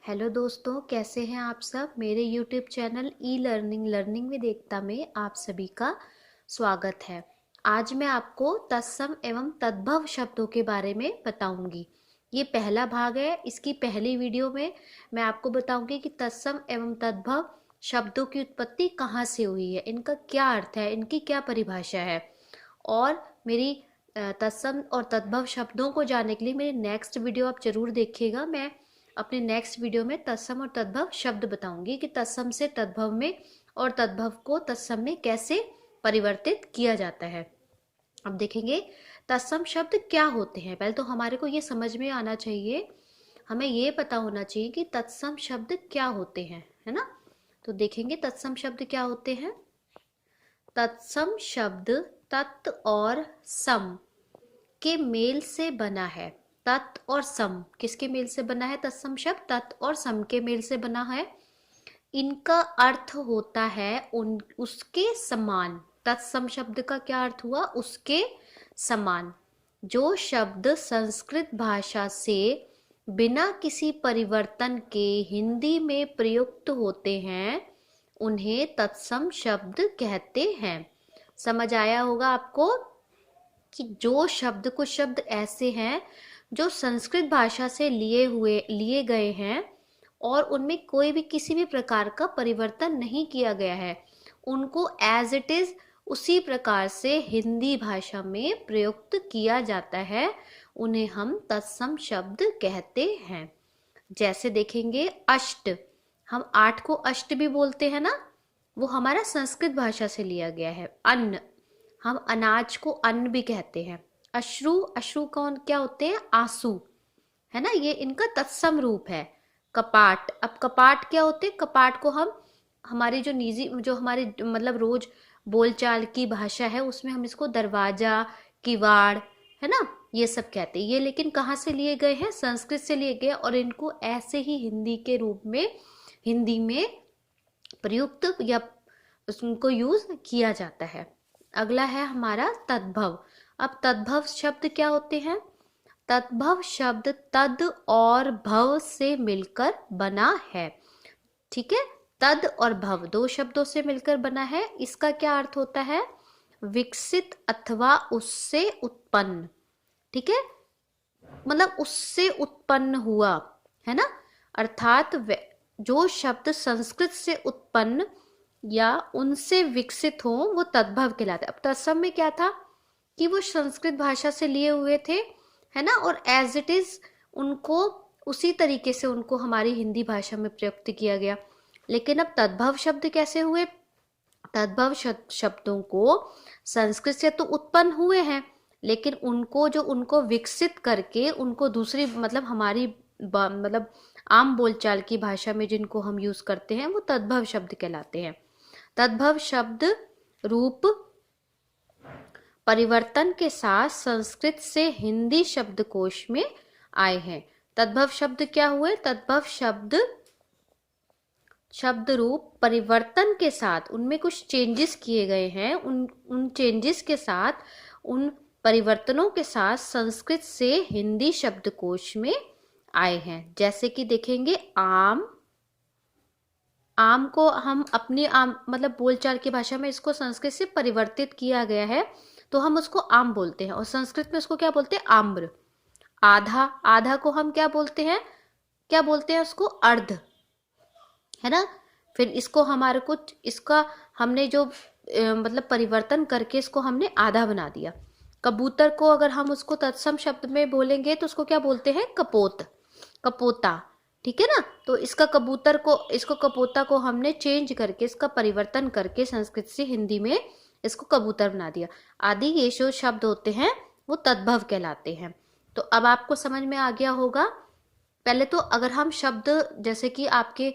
Hello दोस्तों, कैसे हैं आप सब। मेरे YouTube channel e learning learning with Ekta में आप सभी का स्वागत है। आज मैं आपको तत्सम एवं तद्भव शब्दों के बारे में बताऊंगी। ये पहला भाग है। इसकी पहली वीडियो में मैं आपको बताऊंगी कि तत्सम एवं तद्भव शब्दों की उत्पत्ति कहाँ से हुई है, इनका क्या अर्थ है, इनकी क्या परिभाषा है। और मेरी तत्सम और तद्भव शब्दों को जानने के लिए मेरी नेक्स्ट वीडियो आप जरूर देखिएगा। मैं अपने नेक्स्ट वीडियो में तत्सम और तद्भव शब्द बताऊंगी कि तत्सम से तद्भव में और तद्भव को तत्सम में कैसे परिवर्तित किया जाता है। अब देखेंगे तत्सम शब्द क्या होते हैं। पहले तो हमारे को ये समझ में आना चाहिए, हमें ये पता होना चाहिए कि तत्सम शब्द क्या होते हैं, है ना। तो देखेंगे तत्सम शब्द क्या होते हैं। तत्सम शब्द तत् और सम के मेल से बना है। तत् और सम किसके मेल से बना है। तत्सम शब्द तत् और सम के मेल से बना है। इनका अर्थ होता है उसके समान। तत्सम शब्द का क्या अर्थ हुआ, उसके समान। जो शब्द संस्कृत भाषा से बिना किसी परिवर्तन के हिंदी में प्रयुक्त होते हैं उन्हें तत्सम शब्द कहते हैं। समझ आया होगा आपको कि जो शब्द, कुछ शब्द ऐसे हैं जो संस्कृत भाषा से लिए गए हैं और उनमें कोई भी किसी भी प्रकार का परिवर्तन नहीं किया गया है, उनको एज इट इज उसी प्रकार से हिंदी भाषा में प्रयुक्त किया जाता है, उन्हें हम तत्सम शब्द कहते हैं। जैसे देखेंगे अष्ट, हम 8 को अष्ट भी बोलते हैं ना, वो हमारा संस्कृत भाषा से लिया गया है। अन्न, हम अनाज को अन्न भी कहते हैं। अश्रु, अश्रु कौन क्या होते हैं, आंसू, है ना, ये इनका तत्सम रूप है। कपाट, अब कपाट क्या होते हैं, कपाट को हम हमारी जो निजी, जो हमारे मतलब रोज बोलचाल की भाषा है उसमें हम इसको दरवाजा, किवाड़, है ना, ये सब कहते हैं। ये लेकिन कहाँ से लिए गए हैं, संस्कृत से लिए गए और इनको ऐसे ही हिंदी के रूप में, हिंदी में प्रयुक्त या उनको यूज किया जाता है। अगला है हमारा तद्भव। अब तद्भव शब्द क्या होते हैं। तद्भव शब्द तद और भव से मिलकर बना है। ठीक है, तद और भव 2 शब्दों से मिलकर बना है। इसका क्या अर्थ होता है, विकसित अथवा उससे उत्पन्न। ठीक है, मतलब उससे उत्पन्न हुआ, है ना। अर्थात जो शब्द संस्कृत से उत्पन्न या उनसे विकसित हो वो तद्भव कहलाते। अब तत्सम में क्या था कि वो संस्कृत भाषा से लिए हुए थे, है ना, और एज इट इज उनको उसी तरीके से उनको हमारी हिंदी भाषा में प्रयुक्त किया गया। लेकिन अब तद्भव शब्द कैसे हुए, तद्भव शब्दों को संस्कृत से तो उत्पन्न हुए हैं, लेकिन उनको जो उनको विकसित करके उनको दूसरी मतलब हमारी मतलब आम बोलचाल की भाषा में जिनको हम यूज करते हैं वो तद्भव शब्द कहलाते हैं। तद्भव शब्द रूप परिवर्तन के साथ संस्कृत से हिंदी शब्दकोश में आए हैं। तद्भव शब्द क्या हुए, तद्भव शब्द रूप परिवर्तन के साथ उनमें कुछ चेंजेस किए गए हैं, उन चेंजेस के साथ, उन परिवर्तनों के साथ संस्कृत से हिंदी शब्दकोश में आए हैं। जैसे कि देखेंगे आम, आम को हम अपनी आम मतलब बोलचाल की भाषा में इसको संस्कृत से परिवर्तित किया गया है तो हम उसको आम बोलते हैं और संस्कृत में उसको क्या बोलते हैं, आम्र। आधा, आधा को हम क्या बोलते हैं, क्या बोलते हैं उसको, अर्ध, है ना। फिर इसको हमारे कुछ इसका हमने जो मतलब परिवर्तन करके इसको हमने आधा बना दिया। कबूतर को अगर हम उसको तत्सम शब्द में बोलेंगे तो उसको क्या बोलते हैं, कपोत, कपोता। ठीक है ना, तो इसका कबूतर को, इसको कपोता को हमने चेंज करके, इसका परिवर्तन करके संस्कृत से हिंदी में इसको कबूतर बना दिया। आदि ये जो शब्द होते हैं वो तद्भव कहलाते हैं। तो अब आपको समझ में आ गया होगा। पहले तो अगर हम शब्द, जैसे कि आपके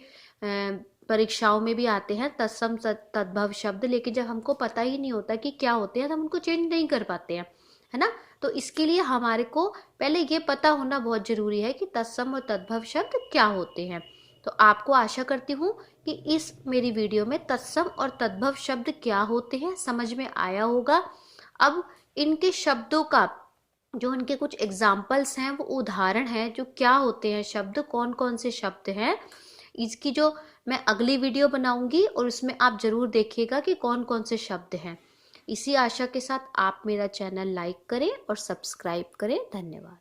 परीक्षाओं में भी आते हैं तत्सम तद्भव शब्द, लेकिन जब हमको पता ही नहीं होता कि क्या होते हैं तो हम उनको चेंज नहीं कर पाते हैं, है ना। तो इसके लिए हमारे को पहले ये पता होना बहुत जरूरी है कि तत्सम और तद्भव शब्द क्या होते हैं। तो आपको आशा करती हूँ कि इस मेरी वीडियो में तत्सम और तद्भव शब्द क्या होते हैं समझ में आया होगा। अब इनके शब्दों का जो उनके कुछ एग्जाम्पल्स हैं, वो उदाहरण हैं, जो क्या होते हैं शब्द, कौन कौन से शब्द हैं, इसकी जो मैं अगली वीडियो बनाऊंगी और उसमें आप जरूर देखिएगा कि कौन कौन से शब्द हैं। इसी आशा के साथ आप मेरा चैनल लाइक करें और सब्सक्राइब करें। धन्यवाद।